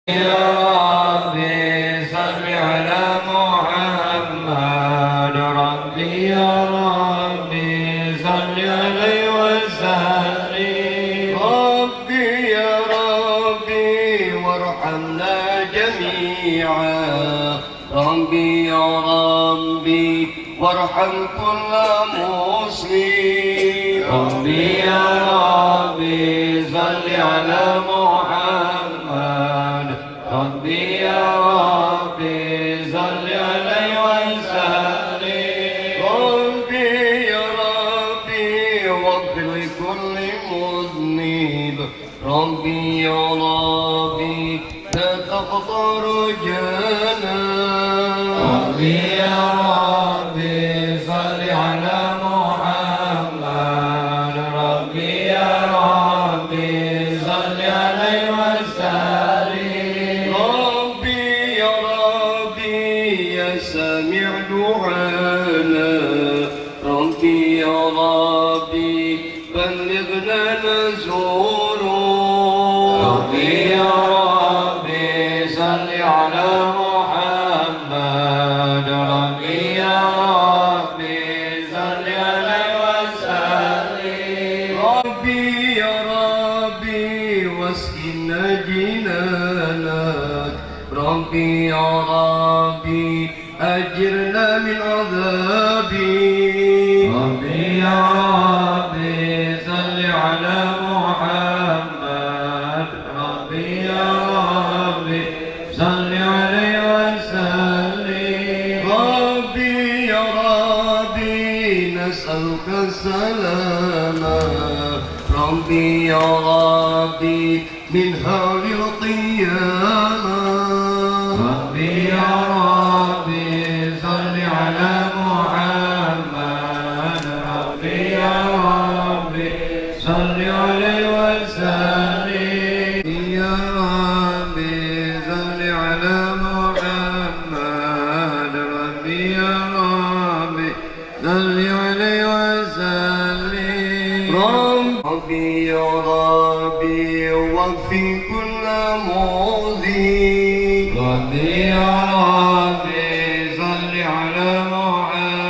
يا ربي صل على محمد ربي يا ربي صل عليه وسلم ربي يا ربي وارحمنا جميعا ربي يا ربي وارحم كل مسلم ربي يا ربي صل على محمد ربي يا ربي صل عليه وسلم ربي يا ربي واغفر لكل مذنب ربي يا ربي لا تقطع رجانا ربي يا ربي صل على محمد ربي يا ربي صل عليه وسلم ربي يا ربي يا سامع دعانا ربي يا ربي بلغنا نزوره ربي يا ربي صل على محمد ربي يا ربي صل عليه وسلم ربي يا ربي واسقنا جنانك ربي يا ربي أجرنا من عذابي ربي يا ربي صل على محمد ربي يا ربي صل عليه وسلم ربي يا ربي نسألك السلامة ربي يا ربي من هول القيامة ربي يا ربي صل على محمد ربي يا ربي صل عليه وسلم يا ربي صل على محمد ربي يا ربي صل عليه وسلم ربي يا ربي وفي كل مؤذي ربي يا ربي صل على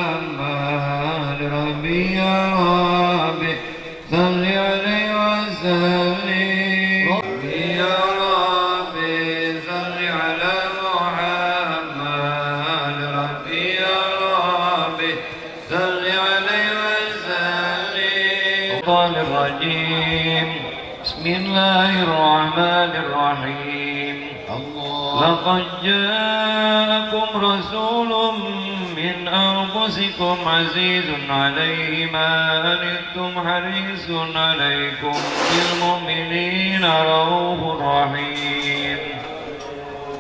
محمد ربي يا ربي صل عليه وسلم ربي يا ربي صل على محمد ربي يا ربي صل عليه وسلم الشيطان الرجيم بسم الله الرحمن الرحيم لقد جاءكم رسول من أنفسكم عزيز عليه ما عنتم حريص عليكم بالمؤمنين رؤوف رحيم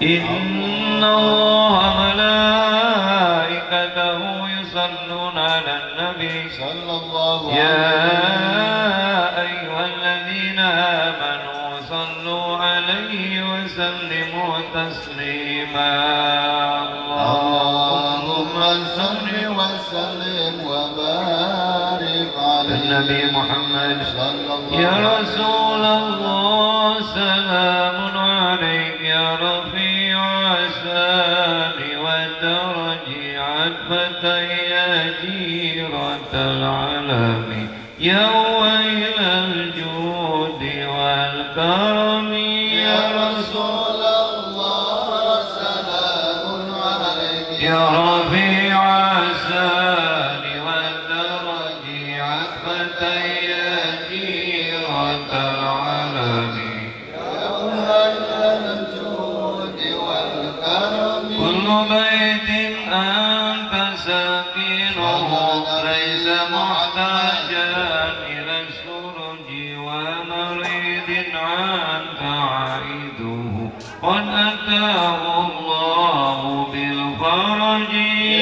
إن الله ملائكته يصلون على النبي صلى الله يا أيها الذين آمنوا صلوا عليه وسلموا تسليما اللهم صل وسلم وبارك على النبي محمد صلى الله يا رسول الله سلام عليك يا رفيع السان والدرج عتبة يا جيرة العالم يا ويل الجود والكرم يا رسول الله سلام عليك يا رفيع السان والدرج عتبة يا جيرة العالم يا ويل الجود والكرم كل بيت أنت ساكنه ليس محتاجا إلى السرج ومريض عنك عائده قد أتاه الله بالفرج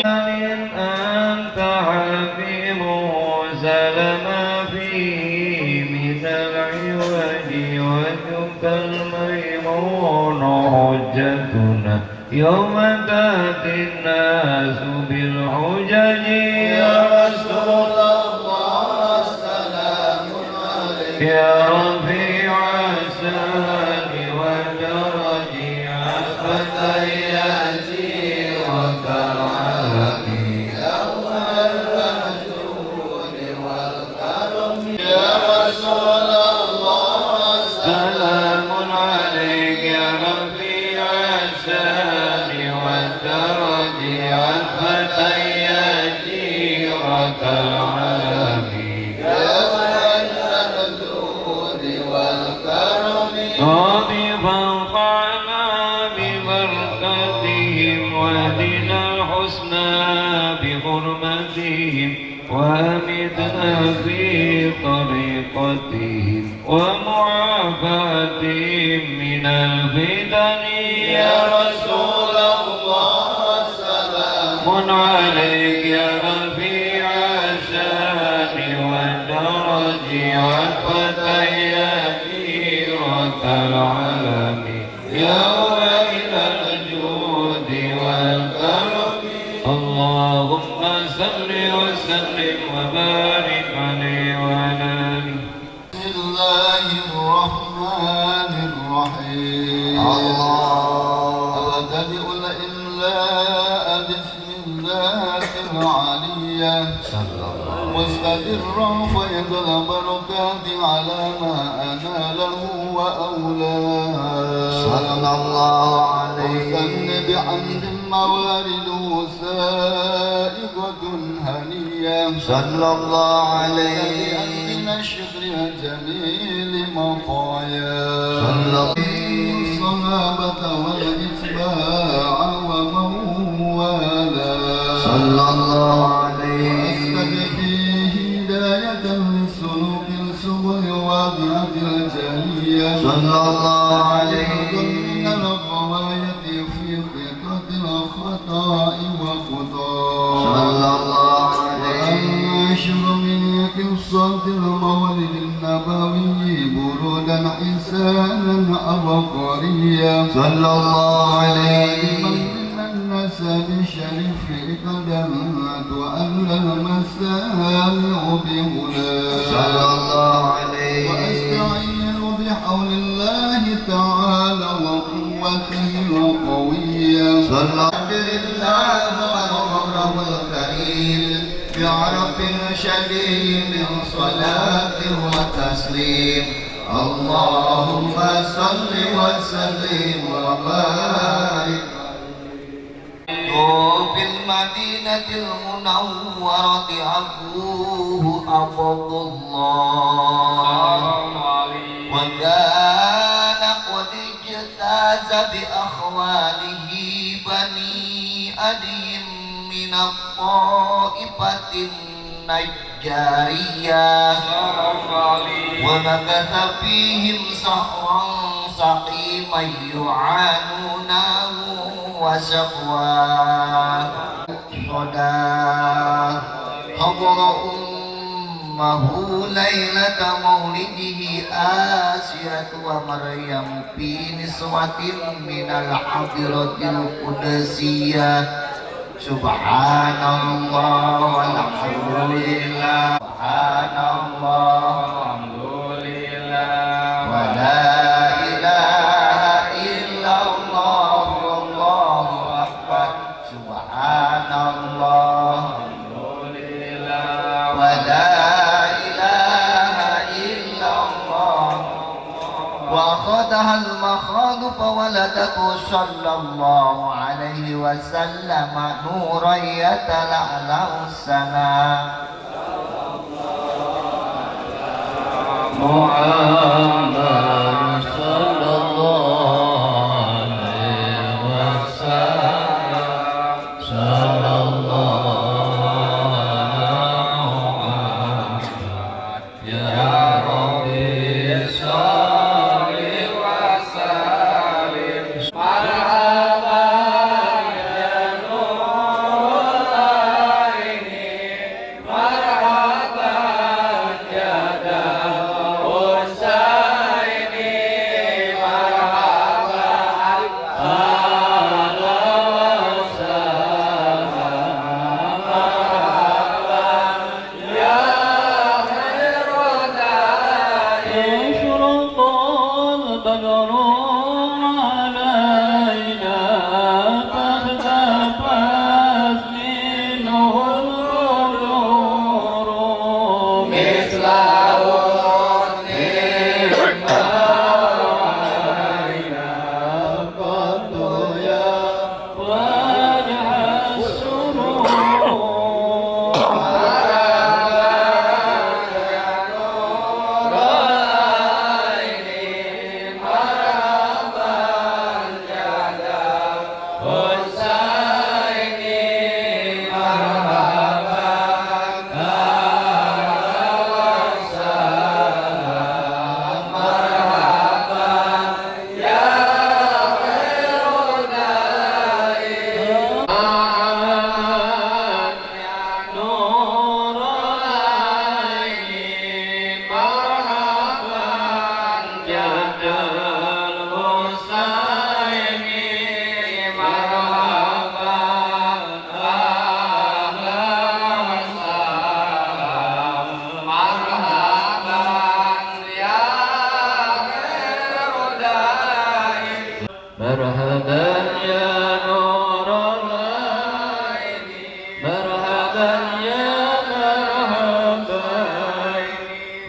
إن أنت حكيمه سلم فيه من العوج وجهك الميمون حجتنا يوم تأتي الناس بالحجج يا رسول الله سلام عليك يا رفيع السان والدرج فتياتي وكرامي يوم المجود والكرم يا رسول الله سلام عليك يا رفيع الشان والدرج والفتيات وكرامي يوم المجود والكرم طبيبا فعنا ببركتهم واهدنا الحسنى بحرمتهم وامدنا في طريقتهم ومعافاتهم من الفتن يا رسول الله سلام عليك يا رفيع الشان والدرج والفتيات وكالعلم يا ويل الجود والكرم اللهم صل وسلم وبارك عليه وعلى آله. بسم الله الرحمن الرحيم الله أبتدئ الإملاء بسم الله العلية مستدرا فيض البركات على ما أناله وأولاه صلى الله عليه وسلم بحمد موارده سائقة هنية صلى الله عليه بأن الشكر الجميل مطايا صلى الصحابة والإتباع ومن والاه صلى الله عليه وأسلك فيه هداية للسلوك السبل واضحة الجلية صلى الله عليه من الغواية في قطة الخطاء وخطاء صلى الله عليه وأنشر من قصة المولد النبوي برودا حسانا عبقريا صلى الله عليه من النسب الشريف قدم تؤلى المسامع بهنا صلى الله عليه وأستعين بحول الله تعالى وقوته القوية صلى الله المكرم الكريم بعرف شديد من صلاة وتسليم اللهم صل وسلم وبارك بالمدينة المنورة أبوه عبد الله وكان قد اجتاز بأخواله بني أدي من الطائفة النجارية ومكث فيهم سهرا سقيما يعانونه وسقواه صدى حضر أمه ليلة مولده آسية ومريم في نسوة من الحضرة القدسية سبحان الله والحمد لله سبحان الله والحمد لله ولا إله إلا الله والله أكبر سبحان الله والحمد لله ولا إله إلا الله وأخذها المخاض فولدته صلى الله عليه وسلم نورا يتلألأ السماء محمد صلى الله عليه وسلم صلى الله على محمد يا ربي صل وسلم مرحبا يا نور العين مرحبا يا دار السلام مرحبا يا نور العين مرحبا يا مرحبا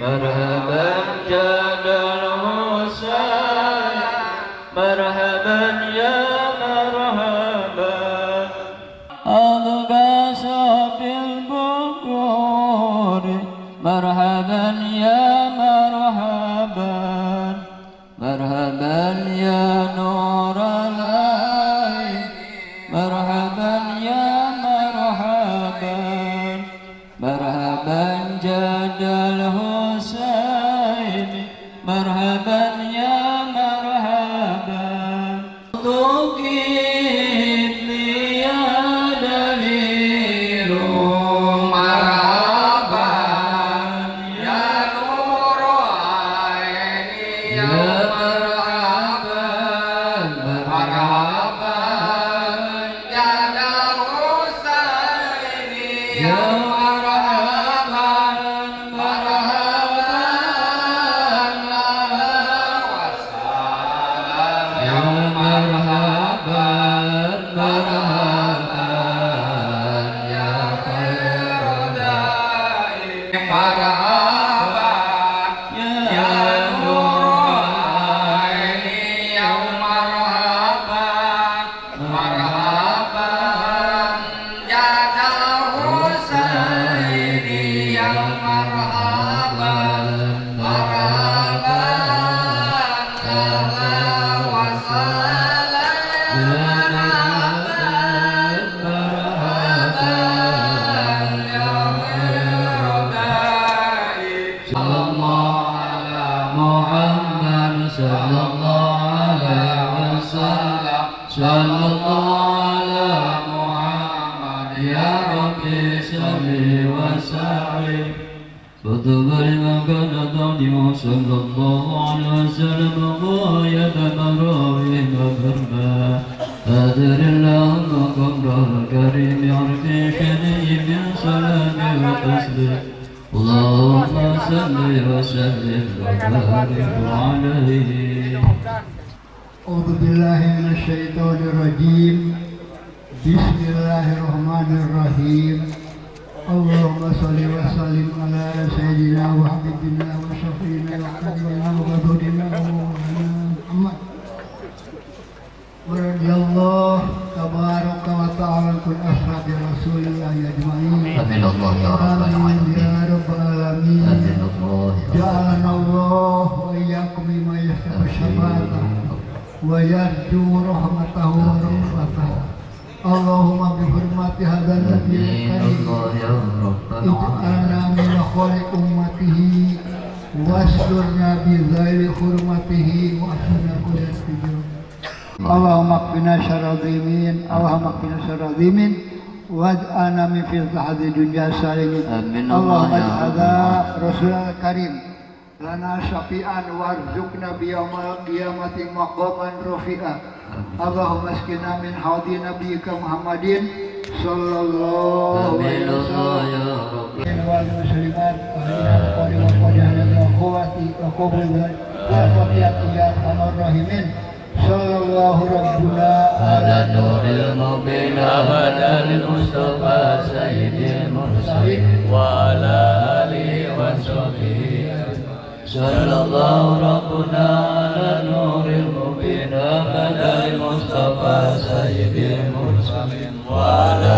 مرحبا جاد الحسين مرحبا يا مرحبا أضبس بالبكور مرحبا يا مرحبا مرحبا يا نور العين مرحبا يا مرحبا مرحبا جاد الحسين مرحبا يا مرحبا ذكيت لي يا دليل مرحبا يا نور عيني يا مرحبا مرحبا يا الحسين يا مرحبا مرحبا يا مرحبا مرحبا يا خير داعي مرحبا يا نور عيني يا مرحبا مرحبا يا الحسين يا مرحبا مرحبا أهلا وسهلا مرحبا يا خير داعي صلى الله على محمد صلى الله عليه وسلم صلى الله على محمد يا ربي صل وسلم كتب لمن كان ظالما صلى الله عليه وسلم غاية مراويح فرما أدر اللهم قبر الكريم عرف شديد من سلام وتسليم اللهم صل وسلم وبارك عليه أعوذ بالله من الشيطان الرجيم بسم الله الرحمن الرحيم اللهم صل وسلم على سيدنا وحبيبنا وشفينا وحبيبنا وغفورنا ومولانا محمد ورضي الله تبارك وتعالى عن كل أصحاب رسول الله أجمعين آمين الله يا رب آمين يا رب العالمين آمين الله جعلنا الله وإياكم مما يحب الشفاعة ويرجو رحمته ورحمته اللهم بحرمة هذا النبي الكريم اجعلنا من خير أمته واسترنا بذيل حرمته واحسنا كل الفجور اللهم اكفنا شر الظالمين اللهم اكفنا شر الظالمين واجعلنا من فتحة الدنيا السالمين آمين اللهم الله يا اجعل رسول الكريم لنا شفيعا وارزقنا بيوم القيامة مقاما رفيعا اللهم اسقنا من حوض نبيك محمد صلى الله عليه وسلم والمسلمات والمسلمات واخواتي وقبل وصفياتي يا ارحم الراحمين صلى الله ربنا على النور المبين أبدا للمصطفى سيد المرسلين وعلى آله وصحبه صلى الله ربنا على النور المبين أبدا للمصطفى سيد المرسلين وعلى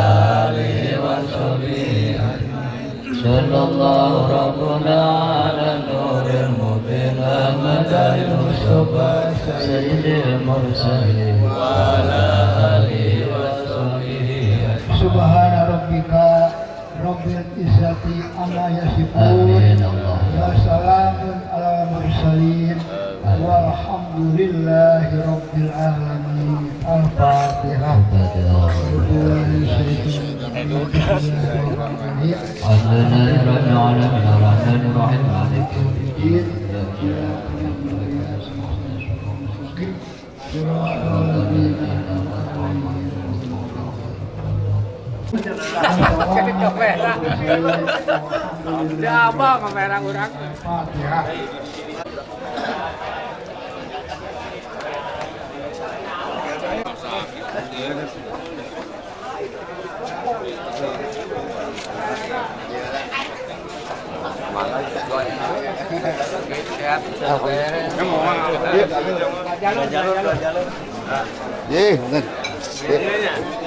آله وصحبه صلى الله ربنا على النور المبين أبدا للمصطفى سيد المرسلين وعلى آله وصحبه سبحان ربك رب العزة عما يصفون آمين الله وسلام على المرسلين والحمد لله رب العالمين الفاتحة عزنا رب العالمين الرحمن الرحيم مالك يوم الدين Jadi kamera. Dia abang kamera orang. Fatihah.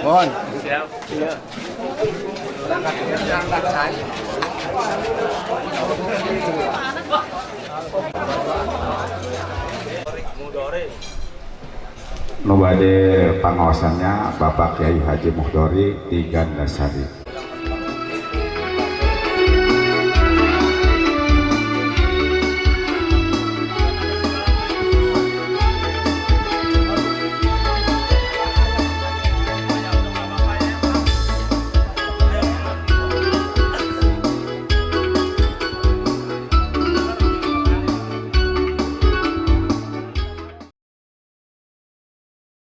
Mohon. Nu bade pangaosannya Bapak Kiai Haji Muhdori di Gandasari.